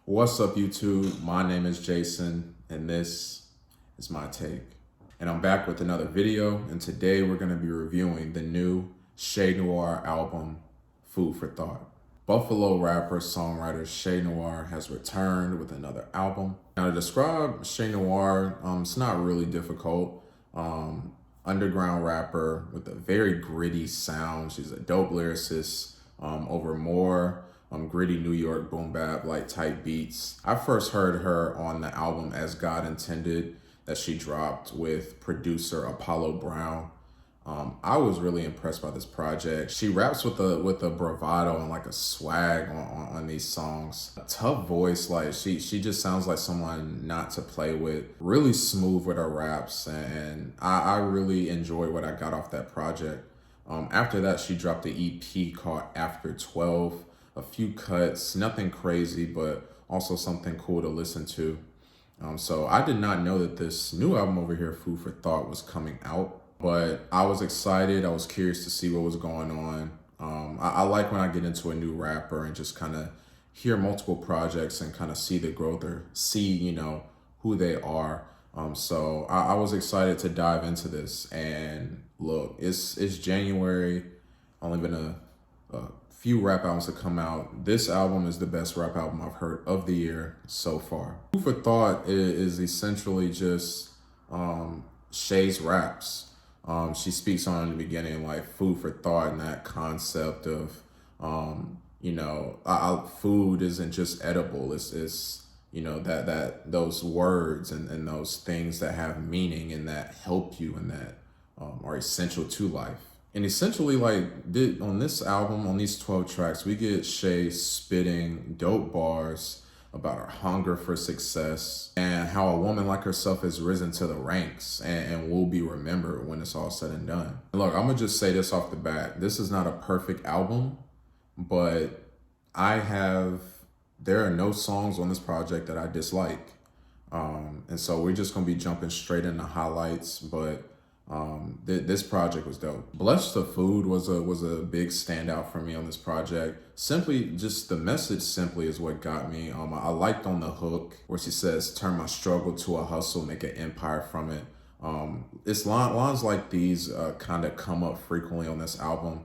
What's up, YouTube? My name is Jason, and this is my take. And I'm back with another video, and today we're going to be reviewing the new Che Noir album, Food for Thought. Buffalo rapper, songwriter Che Noir has returned with another album. Now, to describe Che Noir, it's not really difficult. Underground rapper with a very gritty sound. She's a dope lyricist over more gritty New York boom bap like type beats. I first heard her on the album As God Intended that she dropped with producer Apollo Brown. I was really impressed by this project. She raps with a bravado and like a swag on these songs. A tough voice, like she just sounds like someone not to play with. Really smooth with her raps, and I really enjoyed what I got off that project. After that, she dropped the EP called After 12. A few cuts, nothing crazy, but also something cool to listen to. So I did not know that this new album over here, Food for Thought, was coming out, but I was excited. I was curious to see what was going on. I like when I get into a new rapper and just kind of hear multiple projects and kind of see the growth or see, who they are. So I was excited to dive into this. And look, it's January, only been a few rap albums to come out. This album is the best rap album I've heard of the year so far. Food for Thought is essentially just Che's raps. She speaks on in the beginning like food for thought and that concept of, food isn't just edible. It's that those words and those things that have meaning and that help you and that are essential to life. And essentially, on this album, on these 12 tracks, we get Che spitting dope bars about her hunger for success and how a woman like herself has risen to the ranks and will be remembered when it's all said and done. And look, I'm gonna just say this off the bat. This is not a perfect album, but there are no songs on this project that I dislike. And so we're just gonna be jumping straight into highlights, but this project was dope. Bless the Food was a big standout for me on this project. Simply, just the message simply is what got me. I liked on the hook where she says, "Turn my struggle to a hustle, make an empire from it." It's lines like these kind of come up frequently on this album.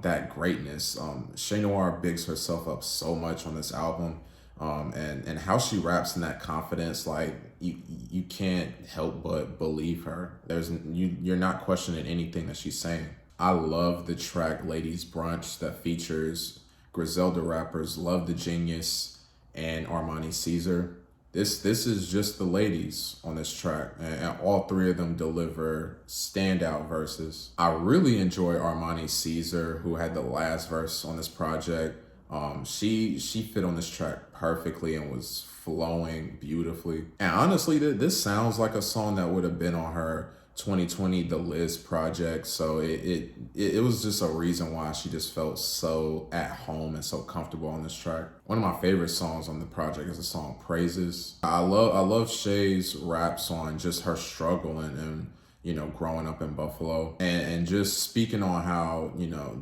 That greatness. Che Noir bigs herself up so much on this album. And how she raps in that confidence, like you can't help but believe her. You're not questioning anything that she's saying. I love the track Ladies Brunch that features Griselda rappers Love the Genius and Armani Caesar. This is just the ladies on this track, and all three of them deliver standout verses. I really enjoy Armani Caesar, who had the last verse on this project. She fit on this track perfectly and was flowing beautifully. And honestly, this sounds like a song that would have been on her 2020 The Liz project. So it was just a reason why she just felt so at home and so comfortable on this track. One of my favorite songs on the project is the song Praises. I love Che's raps on just her struggle and growing up in Buffalo and just speaking on how,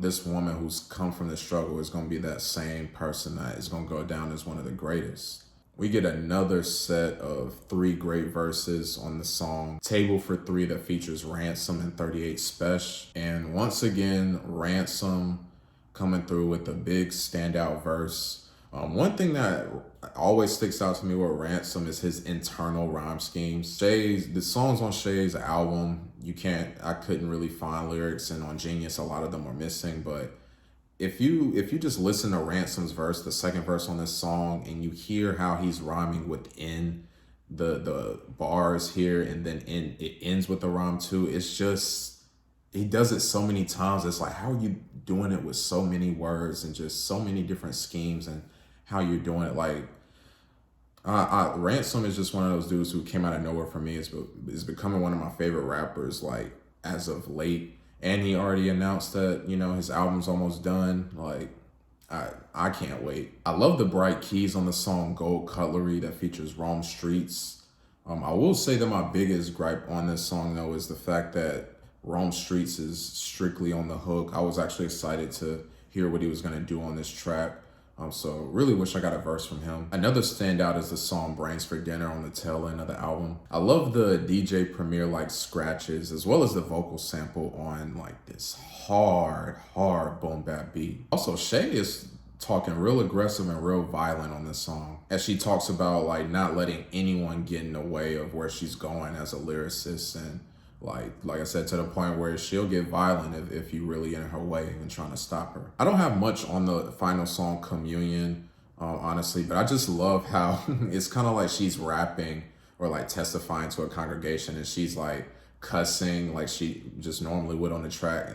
this woman who's come from the struggle is going to be that same person that is going to go down as one of the greatest. We get another set of 3 great verses on the song Table for 3 that features Ransom and 38 Spesh. And once again, Ransom coming through with a big standout verse. One thing that always sticks out to me with Ransom is his internal rhyme schemes. The songs on Che's album, I couldn't really find lyrics, and on Genius, a lot of them were missing. But if you just listen to Ransom's verse, the second verse on this song, and you hear how he's rhyming within the bars here, and then it ends with the rhyme too, it's just, he does it so many times. It's like, how are you doing it with so many words and just so many different schemes and how you're doing it? Like, Ransom is just one of those dudes who came out of nowhere for me. Is becoming one of my favorite rappers, like, as of late. And he already announced that, his album's almost done. Like, I can't wait. I love the bright keys on the song Gold Cutlery that features Rome Streets. I will say that my biggest gripe on this song, though, is the fact that Rome Streets is strictly on the hook. I was actually excited to hear what he was going to do on this track. So really wish I got a verse from him. Another standout is the song Brains for Dinner on the tail end of the album. I love the DJ Premier like scratches as well as the vocal sample on like this hard boom bap beat. Also, Shay is talking real aggressive and real violent on this song as she talks about like not letting anyone get in the way of where she's going as a lyricist, and like I said, to the point where she'll get violent if you really in her way and trying to stop her. I don't have much on the final song, Communion, honestly, but I just love how it's kind of like she's rapping or like testifying to a congregation, and she's like cussing like she just normally would on the track,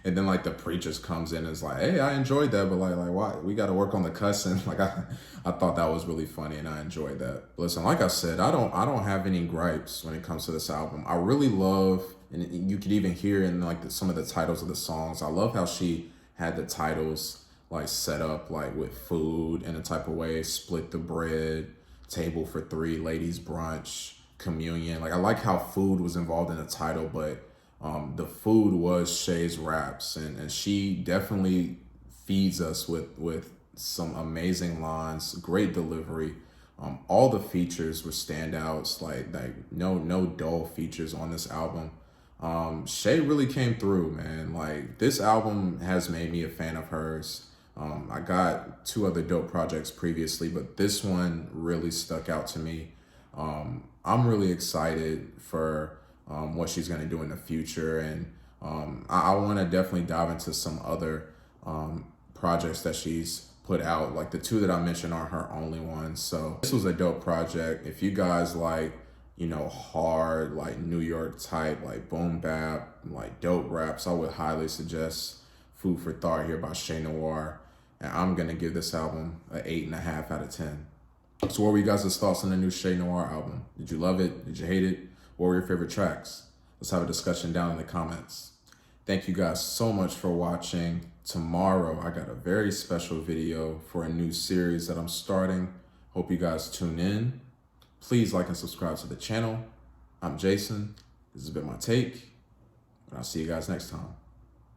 and then like the preachers comes in and is like, hey, I enjoyed that, but like why we got to work on the cussing. Like I thought that was really funny and I enjoyed that. Listen, like I said, I don't have any gripes when it comes to this album. I really love, and you could even hear in like some of the titles of the songs, I love how she had the titles like set up like with food in a type of way, Split the Bread, Table for Three, Ladies Brunch, Communion. Like I like how food was involved in the title, but the food was Shay's raps, and she definitely feeds us with some amazing lines, great delivery. All the features were standouts, like no dull features on this album. Shay really came through, man. Like this album has made me a fan of hers. I got 2 other dope projects previously, but this one really stuck out to me. I'm really excited for what she's going to do in the future, and I want to definitely dive into some other projects that she's put out. Like the 2 that I mentioned are her only ones. So this was a dope project. If you guys like, you know, hard like New York type like boom bap like dope raps, I would highly suggest Food for Thought here by Che Noir, and I'm gonna give this album an 8.5 out of 10. So what were you guys' thoughts on the new Che Noir album? Did you love it? Did you hate it? What were your favorite tracks? Let's have a discussion down in the comments. Thank you guys so much for watching. Tomorrow, I got a very special video for a new series that I'm starting. Hope you guys tune in. Please like and subscribe to the channel. I'm Jason. This has been my take, and I'll see you guys next time.